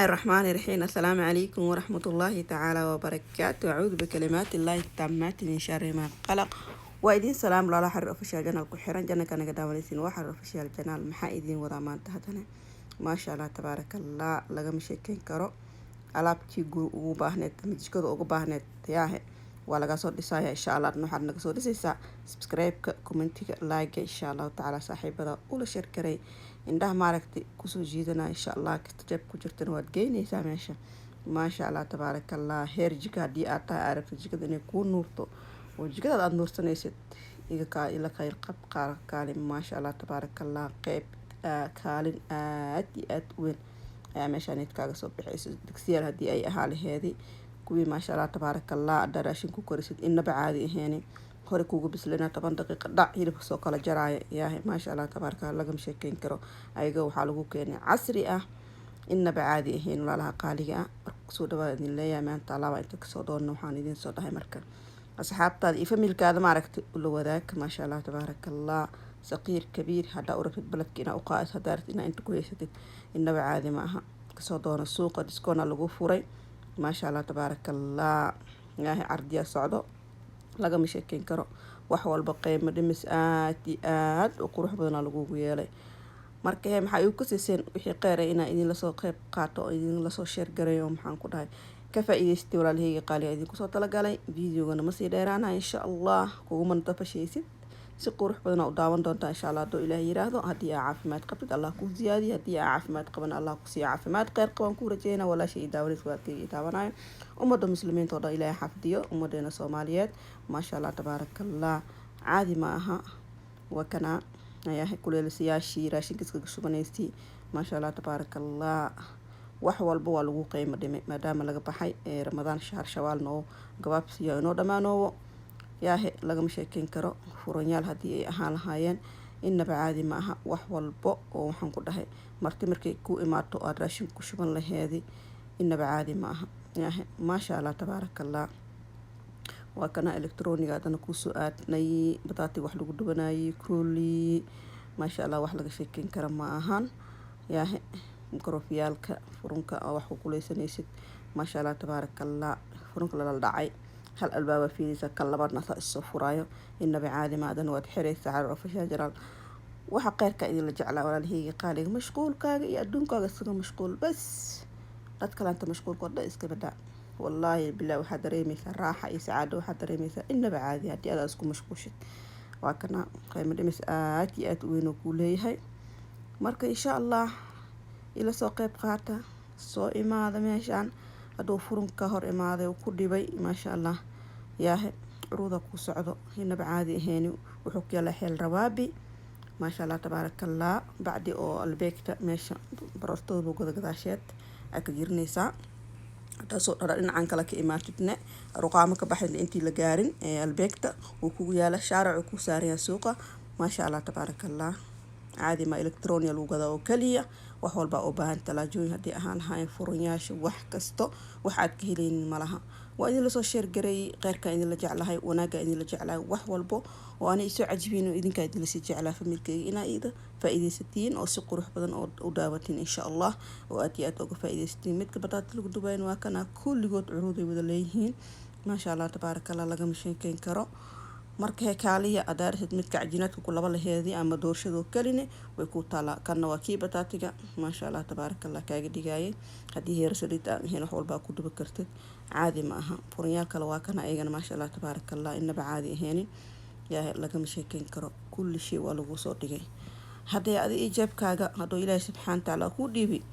الرحمن الرحيم. السلام عليكم ورحمة الله تعالى وبركاته. أعوذ بكلمات الله التامات من شر ما خلق. وإذن سلام لا حر أفشال جنال كحران جنة كان قدامنيسين وحر أفشال جنال محايدين وضامان تهتنا ما شاء الله تبارك الله لقم شكين كرو alaabtii ugu baahneed jikada ugu baahneed yaahe waa laga soo dhisayaa insha Allah waxaad naga soo dhisaysaa subscribe-ka commentiga like insha Allah taala saaxiibada ula share karay indhaha maaragtay kusoo jiidana insha Allah kitaab ku jirtana waad geynaysaa meesha ma sha Allah tabarakallah heer jika hadii aad tahay aragto jikada inay ku nuurto oo jikada aad nuursanaysid iga ka ila khayr qab qaar kaalin ma sha Allah tabarakallah qayb kaalin aad weyn meeshaan kaaga soo bixayso digsiyaal hadii ay ahaaleheedii kuwii ma sha Allah tabarakallah daraashin ku korisid inaba caadi ahayn hore kuugu bislina 10 daqiiqo dhac hilibka soo kala jaraayo yaahay ma sha Allah tabarakallah laga sheekeyn karo ayaga waxa lagu keenay casri ah inaba caadi ahayn walaalaha qaaliga ah soo dhawaad idin leeyahay maanta alaaba inta ka soo doonno waxaan idin soo dhahay marka asxaabtaada iyo familkaada ma aragtay ula wadaag ma sha Allah tabarakallah صغير كبير هذا أورفت بلدك إنا أقاعد هدارت إنا أنت كويسة إنه عادي معها كصدون السوق ديسكونا لغوفوري ما شاء الله تبارك الله ياهي عردية صعدة لقى مشاكين كرو وحوال بقية مدمس آت وقروح بدنا لغوه يالي marka hay maxay u kusiseen wixii qeeray ina idin la soo qayb qaato idin la soo share gareeyo maxaan ku dhahay ka faa'iideystay walaalahayga qaali idin ku soo tala galay videogana ma sii dheeraana insha Allah kugu man tafashaysid si qurux badan oo daawan doonta insha Allah doo Ilaahay yiraahdo hadii aad caafimaad qabtid Allah ku ziyaadiyo hadii aad caafimaad qaban Allah ku siiyo caafimaad qeyr qaban ku rajeena wala shay daawaris waadkii taabanayo ummada muslimiinta oo Ilaahay xafdiyo ummadeena Soomaaliyeed ma sha Allah tabarakallah caadi ma aha wakana ayahay kuleelsiyaashii raashinkiisa shubanaysti ma sha Allah tabarakallah wax walba waa lagu qiimo dhimay maadaama laga baxay Ramadaan shahr Shawaal noo gabaabsiyo inoo dhamaanoowo yaahe laga sheekeyn karo furanyaal hadii ay ahaan lahaayeen inaba caadi ma aha wax walba oo waxaan ku dhahay markay ku imaato aad raashin ku shuban laheedi inaba caadi ma aha yaahe ma sha Allah tabarakallah waa kana electroniga adana ku soo aadnay bataati wax lagu dubanayay kulli ma sha Allah wax laga sheekeyn karo ma ahan yaahe mikrofiyalka furunka wax ku kuleysanaysid ma sha Allah tabarakallah furunka la dhacay hal albaaba fiidisa kalabaadna soo furaayo inaba caadi ma adan waad xireysaa carro fasha jaraal waxa qeyrka idin la jeclaa walaalahayga qaaliga mashquulkaaga iyo adduunkaaga isaga mashquul bas dad kale inta mashquulkooda iska badaa wallahi billahi waxa dareemaysaa raaxa iyo saacado waxa dareemaysaa inaba caadi hadii aad isku mashquushid waa kana qiimo dhimis aad iyo aad weyn oo ku leeyahay marka insha Allah ila soo qayb qaata soo imaada meeshaan haduu furunka hor imaaday oo ku dhibay ma sha Allah yaahe ruuda ku socdo inaba caadi ahayn wuxuu kala xeel rawaabi ma sha Allah tabarakallah bacdi oo albeekta meesha barastooda lagu gadaasheed ay ka jirnaysaa taasoo dhinacan kala ka imaatidna ruqaamo ka baxay intii la gaarin albeekta uu kugu yaala shaaricu ku saaraya suuqa ma sha Allah tabarakallah caadi ma electronic lagu gado oo kaliya wax walba oo baahan talaajooyin hadii ahaan hayn furunyaasha wax kasto waxaad ka heleen malaha waa idin la soo share garay qeyrka idin la jeclahay wanaaga idin la jeclahay wax walba oo aan isoo cajibiino idinka idin la sii jeclaa familkayga ina ida faa'iideysatiin oo si qurux badan oo u daawatiin insha Allah oo aad iyo aad uga faa'iideysatiin midka bataat lagu dubayn waa kana kulligood curuuday wada leeyihiin ma sha Allah tabarakallah laga sheekeyn karo marka kaaliya adaarsid midka cajinaadka ku laba laheedii ama doorshado kaline way ku tala kana waa kii bataatiga ma sha Allah tabarakallah kaaga dhigayay hadii heer saliida heen wax walba ku duba kartid caadi ma aha furyaal kale waa kana ayagana ma sha Allah tabarakallah inaba caadi ahayn yaa laga sheekeyn karo kulli shay waa lagu soo dhigay hadii aad ijaabkaaga hadoo Ilaahay subhanahu ta'ala ku dhiibi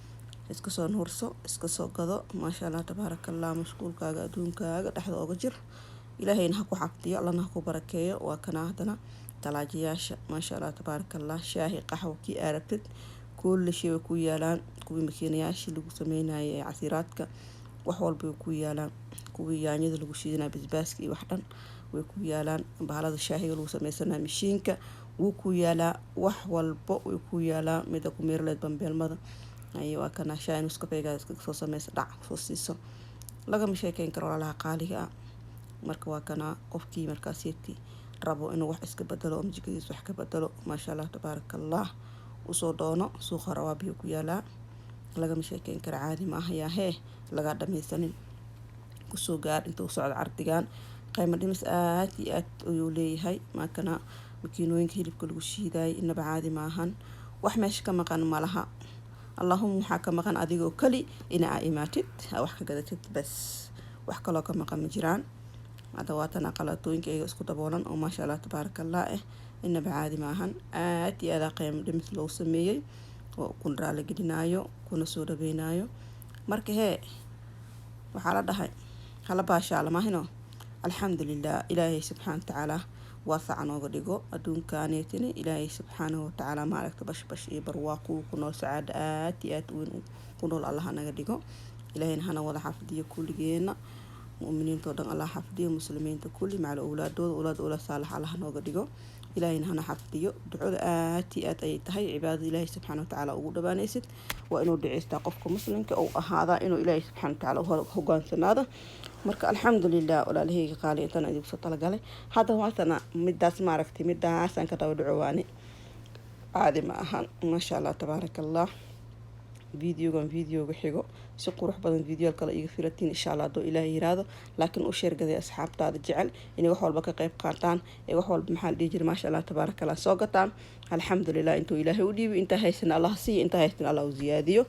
iska soo nuurso iska soo gado ma sha Allah tabarakallah mashquulkaaga adduunkaaga dhaxda uga jir إلهي نحكو حفظي الله نحكو بركيه وكنا هدنا تلاجياش ما شاء الله تبارك الله شاهي قهوة كي أربت كل شيء وكويالان كوي مكينياش اللي سمينا عصيراتك وحول بكويالان كوياني اللي شيدنا بزباسكي وحدن وكويالان بهذا الشاهي اللي سمينا مشينك وكويالا وحول بق وكويالا ميدا كوميرلت بمبيل أيوة كنا شاي نسكبيجا سوسة مس دع سوسيسو لقى مشاكين كرر على قاليها marka waa kana qofkii markaasiytii rabo inuu wax iska bedelo jikadiisa wax ka bedelo ma sha Allah tabarakallah usoo doono suuqa rawaabi ku yaala lagama sheekeyn kara, caadi ma ahayaa hee lagaa dhamaysanin. kusoo gaar intuu socdo cardigan qiimo dhimis aad iyo aad ayuu leeyahay. maakana makiinooyinka hilibka lagu shiidaayay inaba caadi maahan, wax meesha ka maqan malaha. allahuma waxaa ka maqan adigoo kali ina aa imaatid wax ka gadatid bas, wax kaloo ka maqan ma jiraan. hadda waatana qalatooyinka iyaga isku daboolan oo maasha allah tabaaraka allah inaba caadi maahan. aad iyo aad qiimo dhimis loo sameeyey oo kun raali gelinaayo kuna soo dhaweynaayo. marka hee waxaa la dhahay hala baashaala maahino. alxamdulilah, ilaahay subxaana watacaala waasaca nooga dhigo adduunkaaneetini. ilaahay subxaanahu watacaala maaragta bashbash iyo barwaaqo ku nool, sacaada aad iyo aad weyn ku nool allaha naga dhigo. ilaahayna hana wada xafidiyo kulligeena, mu'miniintoo dhan allah xafidiyo, muslimiinta kulli macal awlaadooda awlaad saalax allaha nooga dhigo. ilaahayna hana xafidiyo. ducada aad iyo aad ayay tahay cibaadada ilaahay subxaana watacaala ugu dhawaanaysid waa inuu duceystaa qofka muslimka ou ahaadaa inuu ilaahay subxaana watacaala hogaansanaado. marka alxamdulilah walaalahayga qaali intaan idinku soo talagalay. hadda waatana midaas maaragtay midaasaan ka daba dhacowaani, caadi ma ahan. maasha allah tabaaraka allah. videoga xigo si qurux badan video kale iga filatiin insha allah hadduu ilaahay yiraahdo. laakiin u sheergaday asxaabtaada jecel inay wax walba ka qayb qaataan ee wax walba maxaa la dhihi jiray maasha allah tabaaraka allah soo gataan. alxamdulilah intuu ilaahay u dhiibi, intaa haysan allah siiyo, intaa haysan allah u ziyaadiyo.